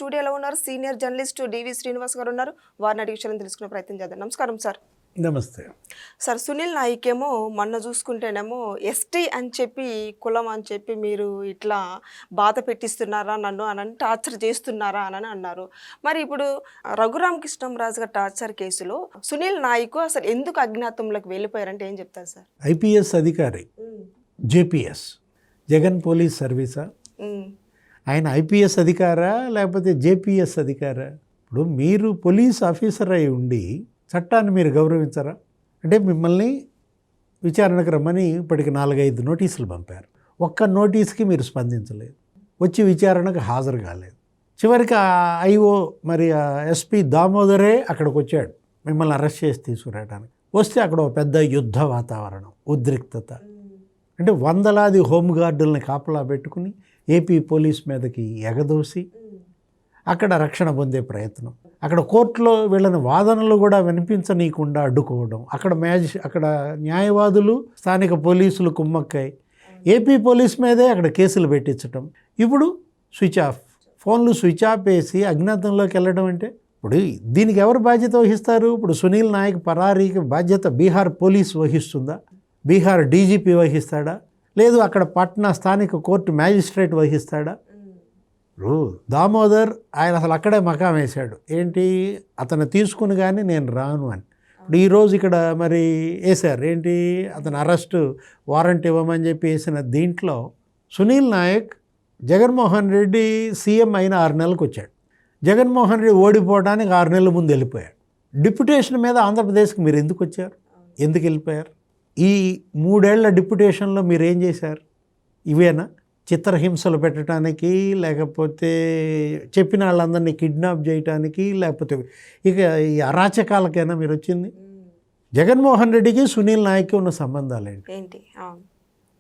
స్టూడియోలో ఉన్నారు senior journalist డివి శ్రీనివాస్ గారు ఉన్నారు. వారిని అడిగి విషయాలను తెలుసుకునే ప్రయత్నం చేద్దాం. నమస్కారం సార్. నమస్తే సార్, సునీల్ నాయక్ ఏమో మొన్న చూసుకుంటేనేమో ఎస్టీ అని చెప్పి కులం అని చెప్పి మీరు ఇట్లా బాధ పెట్టిస్తున్నారా నన్ను అని టార్చర్ చేస్తున్నారా అని అన్నారు. మరి ఇప్పుడు రఘురామకృష్ణంరాజు గారి టార్చర్ కేసులో సునీల్ నాయక్ అసలు ఎందుకు అజ్ఞాతంలోకి వెళ్ళిపోయారంటే ఏం చెప్తారు సార్? ఐపీఎస్ అధికారి, జేపీఎస్, జగన్ పోలీస్ సర్వీసా? ఆయన ఐపీఎస్ అధికారా లేకపోతే జేపీఎస్ అధికారా? ఇప్పుడు మీరు పోలీస్ ఆఫీసర్ అయి ఉండి చట్టాన్ని మీరు గౌరవించరా? అంటే మిమ్మల్ని విచారణకు రమ్మని ఇప్పటికి 4-5 నోటీసులు పంపారు. ఒక్క నోటీస్కి మీరు స్పందించలేదు, వచ్చి విచారణకు హాజరు కాలేదు. చివరికి ఐఓ మరి ఎస్పీ దామోదరే అక్కడికి వచ్చాడు మిమ్మల్ని అరెస్ట్ చేసి తీసుకురావడానికి. వస్తే అక్కడ ఒక పెద్ద యుద్ధ వాతావరణం, ఉద్రిక్తత. అంటే వందలాది హోంగార్డుల్ని కాపలా పెట్టుకుని ఏపీ పోలీస్ మీదకి ఎగదోసి అక్కడ రక్షణ పొందే ప్రయత్నం. అక్కడ కోర్టులో వీళ్ళని వాదనలు కూడా వినిపించనీయకుండా అడ్డుకోవడం. అక్కడ న్యాయవాదులు, స్థానిక పోలీసులు కుమ్మక్కై ఏపీ పోలీస్ మీదే అక్కడ కేసులు పెట్టించటం. ఇప్పుడు స్విచ్ ఆఫ్, ఫోన్లు స్విచ్ ఆఫ్ వేసి అజ్ఞాతంలోకి వెళ్ళడం అంటే ఇప్పుడు దీనికి ఎవరు బాధ్యత వహిస్తారు? ఇప్పుడు సునీల్ నాయక్ పరారీకి బాధ్యత బీహార్ పోలీస్ వహిస్తుందా? బీహార్ డీజీపీ వహిస్తాడా? లేదు అక్కడ పట్నా స్థానిక కోర్టు మ్యాజిస్ట్రేట్ వహిస్తాడా? దామోదర్ ఆయన అసలు అక్కడే మకాం వేశాడు. ఏంటి, అతను తీసుకుని కానీ నేను రాను అని. ఇప్పుడు ఈరోజు ఇక్కడ మరి వేశారు ఏంటి, అతను అరెస్టు వారెంట్ ఇవ్వమని చెప్పి వేసిన దీంట్లో సునీల్ నాయక్ జగన్మోహన్ రెడ్డి సీఎం అయిన 6 నెలలకు వచ్చాడు. జగన్మోహన్ రెడ్డి ఓడిపోవడానికి 6 నెలల ముందు వెళ్ళిపోయాడు. డిప్యుటేషన్ మీద ఆంధ్రప్రదేశ్కి మీరు ఎందుకు వచ్చారు? ఎందుకు వెళ్ళిపోయారు? ఈ 3 ఏళ్ల డిప్యుటేషన్లో మీరు ఏం చేశారు? ఇవేనా చిత్రహింసలు పెట్టడానికి, లేకపోతే చెప్పిన వాళ్ళందరినీ కిడ్నాప్ చేయటానికి, లేకపోతే ఇక ఈ అరాచకాలకైనా మీరు వచ్చింది? జగన్మోహన్ రెడ్డికి సునీల్ నాయక్కి ఉన్న సంబంధాలు ఏంటి?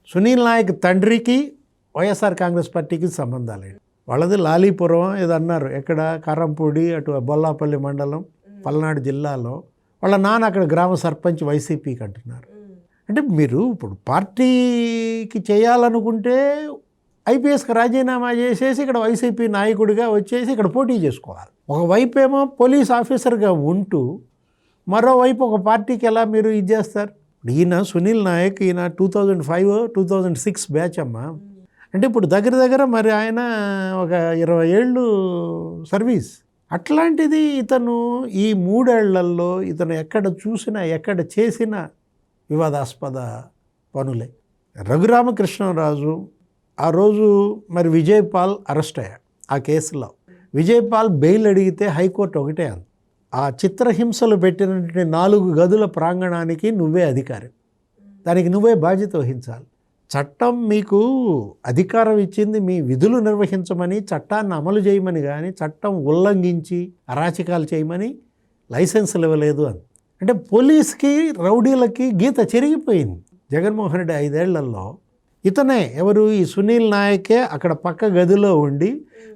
సునీల్ నాయక్ తండ్రికి వైఎస్ఆర్ కాంగ్రెస్ పార్టీకి సంబంధాలు ఏంటి? వాళ్ళది లాలీపురం ఏదో అన్నారు, ఎక్కడ కారంపూడి అటు బొల్లాపల్లి మండలం పల్నాడు జిల్లాలో. వాళ్ళ నాన్న అక్కడ గ్రామ సర్పంచ్ వైసీపీకి అంటున్నారు. అంటే మీరు ఇప్పుడు పార్టీకి చేయాలనుకుంటే ఐపీఎస్కి రాజీనామా చేసేసి ఇక్కడ వైసీపీ నాయకుడిగా వచ్చేసి ఇక్కడ పోటీ చేసుకోవాలి. ఒకవైపు ఏమో పోలీస్ ఆఫీసర్గా ఉంటూ మరోవైపు ఒక పార్టీకి ఎలా మీరు ఇది చేస్తారు? ఈయన సునీల్ నాయక్ ఈయన 2005-2006 బ్యాచ్ అమ్మా. అంటే ఇప్పుడు దగ్గర మరి ఆయన ఒక 20 ఏళ్ళు సర్వీస్. అట్లాంటిది ఇతను ఈ 3 ఏళ్లలో ఇతను ఎక్కడ చూసినా ఎక్కడ చేసినా వివాదాస్పద పనులే. రఘురామకృష్ణరాజు ఆ రోజు మరి విజయపాల్ అరెస్ట్ అయ్యాడు. ఆ కేసులో విజయపాల్ బెయిల్ అడిగితే హైకోర్టు ఒకటే అంది, ఆ చిత్రహింసలు పెట్టినటువంటి 4 గదుల ప్రాంగణానికి నువ్వే అధికారి, దానికి నువ్వే బాధ్యత వహించాలి. చట్టం మీకు అధికారం ఇచ్చింది మీ విధులు నిర్వహించమని, చట్టాన్ని అమలు చేయమని, కానీ చట్టం ఉల్లంఘించి అరాచకాలు చేయమని లైసెన్సులు ఇవ్వలేదు అని. అంటే పోలీస్కి రౌడీలకి గీత చెరిగిపోయింది. జగన్మోహన్ రెడ్డి 5 ఏళ్లలో ఇతనే ఎవరు, ఈ సునీల్ నాయకే అక్కడ పక్క గదిలో ఉండి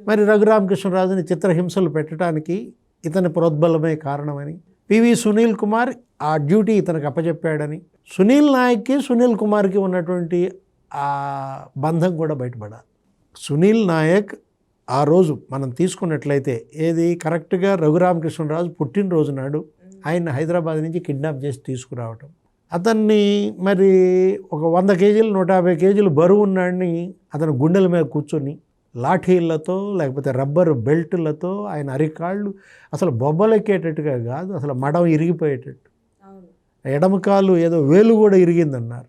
మరి రఘురామకృష్ణరాజుని చిత్రహింసలు పెట్టడానికి ఇతని ప్రోద్బలమే కారణమని, పివి సునీల్ కుమార్ ఆ డ్యూటీ ఇతనికి అప్పచెప్పాడని, సునీల్ నాయక్కి సునీల్ కుమార్కి ఉన్నటువంటి ఆ బంధం కూడా బయటపడాలి. సునీల్ నాయక్ ఆ రోజు మనం తీసుకున్నట్లయితే ఏది కరెక్ట్గా రఘురామకృష్ణరాజు పుట్టినరోజు నాడు ఆయన హైదరాబాద్ నుంచి కిడ్నాప్ చేసి తీసుకురావటం, అతన్ని మరి ఒక 100 కేజీలు 150 కేజీలు బరువు ఉన్నాడిని అతను గుండెల మీద కూర్చొని లాఠీలతో లేకపోతే రబ్బర్ బెల్టులతో ఆయన అరికాళ్ళు అసలు బొబ్బలెక్కేటట్టుగా కాదు, అసలు మడం ఇరిగిపోయేటట్టు, ఎడమకాలు ఏదో వేలు కూడా ఇరిగిందన్నారు.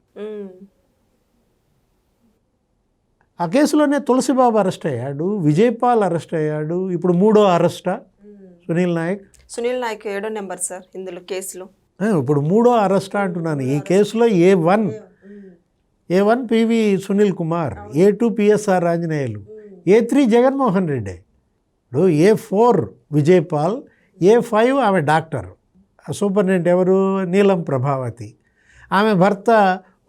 ఆ కేసులోనే తులసిబాబు అరెస్ట్ అయ్యాడు, విజయపాల్ అరెస్ట్ అయ్యాడు. ఇప్పుడు 3వ అరెస్టా సునీల్ నాయక్? సునీల్ నాయక్ 7వ నెంబర్ సార్ ఇందులో కేసులో. ఇప్పుడు 3వ అరెస్టా అంటున్నాను. ఈ కేసులో A1 PV Sunil Kumar, A2 PSR Anjaneyulu, A3 Jaganmohan Reddy, ఇప్పుడు A4 విజయపాల్, A5 ఆమె డాక్టర్ సూపరింటెండెంట్ ఎవరు, నీలం ప్రభావతి, ఆమె భర్త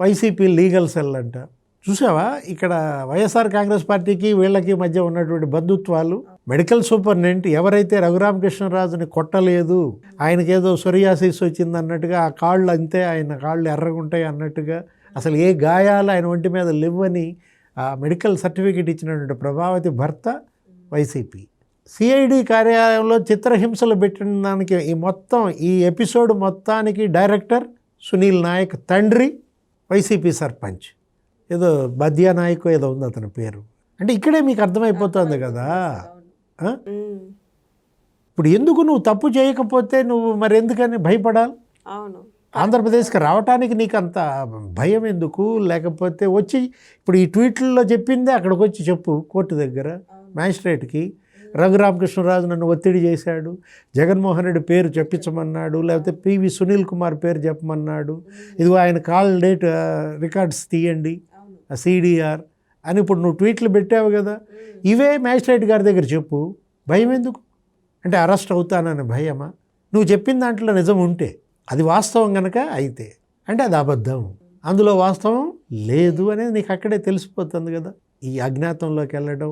వైసీపీ లీగల్ సెల్ అంట. చూసావా ఇక్కడ వైఎస్ఆర్ కాంగ్రెస్ పార్టీకి వీళ్ళకి మధ్య ఉన్నటువంటి బంధుత్వాలు. మెడికల్ సూపరింటెండెంట్ ఎవరైతే రఘురామకృష్ణరాజుని కొట్టలేదు, ఆయనకేదో సొరియాసిస్ వచ్చింది అన్నట్టుగా, ఆ కాళ్ళు అంతే ఆయన కాళ్ళు ఎర్రగుంటాయి అన్నట్టుగా, అసలు ఏ గాయాలు ఆయన ఒంటి మీద లేవని మెడికల్ సర్టిఫికేట్ ఇచ్చినటువంటి ప్రభావతి భర్త వైసీపీ. సిఐడి కార్యాలయంలో చిత్రహింసలు పెట్టిన దానికి ఈ ఎపిసోడ్ మొత్తానికి డైరెక్టర్ సునీల్ నాయక్ తండ్రి వైసీపీ సర్పంచ్, ఏదో బద్యా నాయక్ ఏదో ఉంది అతని పేరు. అంటే ఇక్కడే మీకు అర్థమైపోతుంది కదా. ఇప్పుడు ఎందుకు నువ్వు తప్పు చేయకపోతే నువ్వు మరి ఎందుకని భయపడాలి? అవును. ఆంధ్రప్రదేశ్కి రావడానికి నీకు అంత భయం ఎందుకు? లేకపోతే వచ్చి ఇప్పుడు ఈ ట్వీట్లలో చెప్పిందే అక్కడికి వచ్చి చెప్పు కోర్టు దగ్గర మ్యాజిస్ట్రేట్కి. రఘురామకృష్ణరాజు నన్ను ఒత్తిడి చేశాడు, జగన్మోహన్ రెడ్డి పేరు చెప్పించమన్నాడు, లేకపోతే పివి సునీల్ కుమార్ పేరు చెప్పమన్నాడు, ఇదిగో ఆయన కాల్ డేట్ రికార్డ్స్ తీయండి సిడిఆర్ అని ఇప్పుడు నువ్వు ట్వీట్లు పెట్టావు కదా. ఇవే మ్యాజిస్ట్రేట్ గారి దగ్గర చెప్పు. భయం ఎందుకు? అంటే అరెస్ట్ అవుతానని భయమా? నువ్వు చెప్పిన దాంట్లో నిజం ఉంటే అది వాస్తవం కనుక అయితే అంటే అది అబద్ధం, అందులో వాస్తవం లేదు అనేది నీకు అక్కడే తెలిసిపోతుంది కదా. ఈ అజ్ఞాతంలోకి వెళ్ళడం,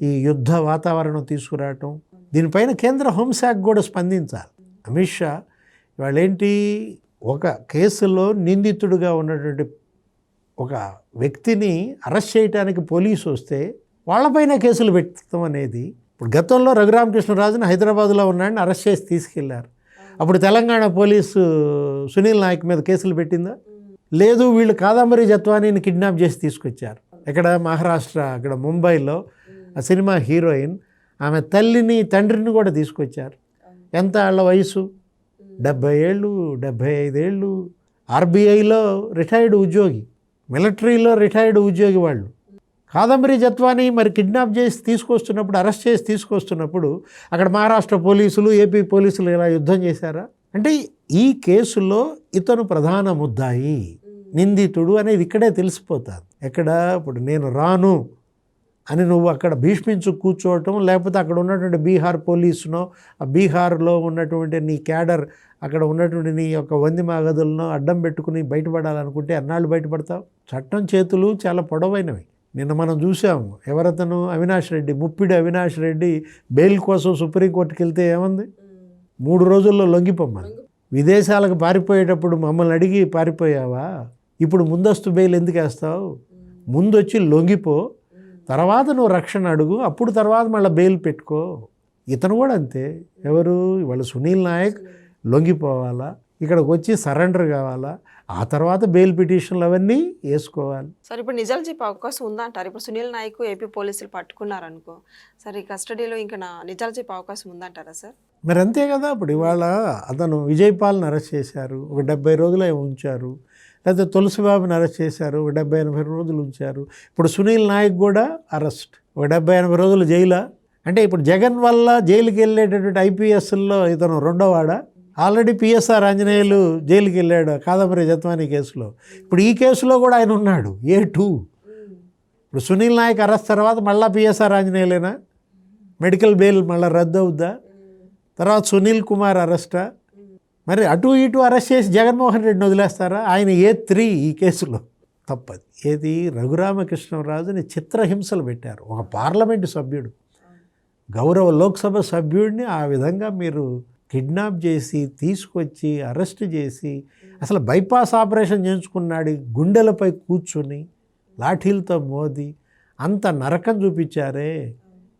ఈ యుద్ధ వాతావరణం తీసుకురావటం, దీనిపైన కేంద్ర హోంశాఖ కూడా స్పందించాలి. అమిత్ షా ఇవాళ ఏంటి, ఒక కేసులో నిందితుడిగా ఉన్నటువంటి ఒక వ్యక్తిని అరెస్ట్ చేయడానికి పోలీసు వస్తే వాళ్ళపైన కేసులు పెట్టడం అనేది, ఇప్పుడు గతంలో రఘురామకృష్ణరాజుని హైదరాబాద్లో ఉన్నాడని అరెస్ట్ చేసి తీసుకెళ్లారు. అప్పుడు తెలంగాణ పోలీసు సునీల్ నాయక్ మీద కేసులు పెట్టిందా? లేదు. వీళ్ళు కాదంబరి జత్వానీని కిడ్నాప్ చేసి తీసుకొచ్చారు. ఇక్కడ మహారాష్ట్ర, అక్కడ ముంబైలో ఆ సినిమా హీరోయిన్ ఆమె తల్లిని తండ్రిని కూడా తీసుకొచ్చారు. ఎంత వాళ్ళ వయసు? 70 ఏళ్ళు, 75 ఏళ్ళు. ఆర్బీఐలో రిటైర్డ్ ఉద్యోగి, మిలిటరీలో రిటైర్డ్ ఉద్యోగి వాళ్ళు. కాదంబరి జత్వాని మరి కిడ్నాప్ చేసి తీసుకొస్తున్నప్పుడు, అరెస్ట్ చేసి తీసుకొస్తున్నప్పుడు అక్కడ మహారాష్ట్ర పోలీసులు, ఏపీ పోలీసులు ఇలా యుద్ధం చేశారా? అంటే ఈ కేసులో ఇతను ప్రధాన ముద్దాయి, నిందితుడు అనేది ఇక్కడే తెలిసిపోతుంది. ఎక్కడ ఇప్పుడు నేను రాను అని నువ్వు అక్కడ భీష్మించు కూర్చోవటం, లేకపోతే అక్కడ ఉన్నటువంటి బీహార్ పోలీసునో, ఆ బీహార్లో ఉన్నటువంటి నీ క్యాడర్, అక్కడ ఉన్నటువంటి నీ యొక్క వంది మాగదులను అడ్డం పెట్టుకుని బయటపడాలనుకుంటే అన్నాళ్ళు బయటపడతావు. చట్టం చేతులు చాలా పొడవైనవి. నిన్న మనం చూసాము, ఎవరతను అవినాష్ రెడ్డి, ముప్పిడి అవినాష్ రెడ్డి బెయిల్ కోసం సుప్రీంకోర్టుకి వెళ్తే ఏమంది? 3 రోజుల్లో లొంగిపోమ్మని. విదేశాలకు పారిపోయేటప్పుడు మమ్మల్ని అడిగి పారిపోయావా? ఇప్పుడు ముందస్తు బెయిల్ ఎందుకు వేస్తావు? ముందు వచ్చి లొంగిపో, తర్వాత నువ్వు రక్షణ అడుగు, అప్పుడు తర్వాత మళ్ళీ బెయిల్ పెట్టుకో. ఇతను కూడా అంతే. ఎవరు ఇవాళ సునీల్ నాయక్ లొంగిపోవాలా, ఇక్కడికి వచ్చి సరెండర్ కావాలా, ఆ తర్వాత బెయిల్ పిటిషన్లు అవన్నీ వేసుకోవాలి. సార్ ఇప్పుడు నిజాలు చెప్పే అవకాశం ఉందంటారు? ఇప్పుడు సునీల్ నాయక్ ఏపీ పోలీసులు పట్టుకున్నారనుకో, సరే కస్టడీలో ఇంకా నిజాలు చెప్పే అవకాశం ఉందంటారా సార్? మరి అంతే కదా. ఇప్పుడు ఇవాళ అతను విజయపాల్ని అరెస్ట్ చేశారు, ఒక 70 రోజులు ఉంచారు. లేకపోతే తులసిబాబుని అరెస్ట్ చేశారు, ఒక 70-80 రోజులు ఉంచారు. ఇప్పుడు సునీల్ నాయక్ కూడా అరెస్ట్, ఒక 70-80 రోజులు జైలా. అంటే ఇప్పుడు జగన్ వల్ల జైలుకి వెళ్ళేటటువంటి ఐపీఎస్లో ఇతను రెండోవాడా? ఆల్రెడీ పిఎస్ఆర్ ఆంజనేయులు జైలుకి వెళ్ళాడు కాదంబరి జత్వానీ కేసులో. ఇప్పుడు ఈ కేసులో కూడా ఆయన ఉన్నాడు, A2. ఇప్పుడు సునీల్ నాయక్ అరెస్ట్ తర్వాత మళ్ళీ పిఎస్ఆర్ ఆంజనేయులేనా? మెడికల్ బెయిల్ మళ్ళీ రద్దు అవుద్దా? తర్వాత సునీల్ కుమార్ అరెస్టా? మరి అటు ఇటు అరెస్ట్ చేసి జగన్మోహన్ రెడ్డిని వదిలేస్తారా? ఆయన A3 ఈ కేసులో. తప్పది. ఏది, రఘురామకృష్ణరాజుని చిత్రహింసలు పెట్టారు. ఒక పార్లమెంటు సభ్యుడు, గౌరవ లోక్సభ సభ్యుడిని ఆ విధంగా మీరు కిడ్నాప్ చేసి తీసుకొచ్చి అరెస్ట్ చేసి, అసలు బైపాస్ ఆపరేషన్ చేయించుకున్నాడు, గుండెలపై కూర్చుని లాఠీలతో మోది అంత నరకం చూపించారే.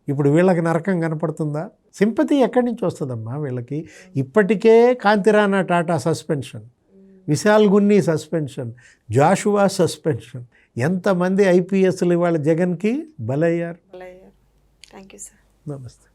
ఇప్పుడు వీళ్ళకి నరకం కనపడుతుందా? సింపతి ఎక్కడి నుంచి వస్తుందమ్మా వీళ్ళకి? ఇప్పటికే Kanthi Rana Tata suspension, Vishal Gunni suspension, Joshua suspension, ఎంతమంది ఐపీఎస్లు ఇవాళ జగన్కి బలయ్యారు. Thank you sir. నమస్తే.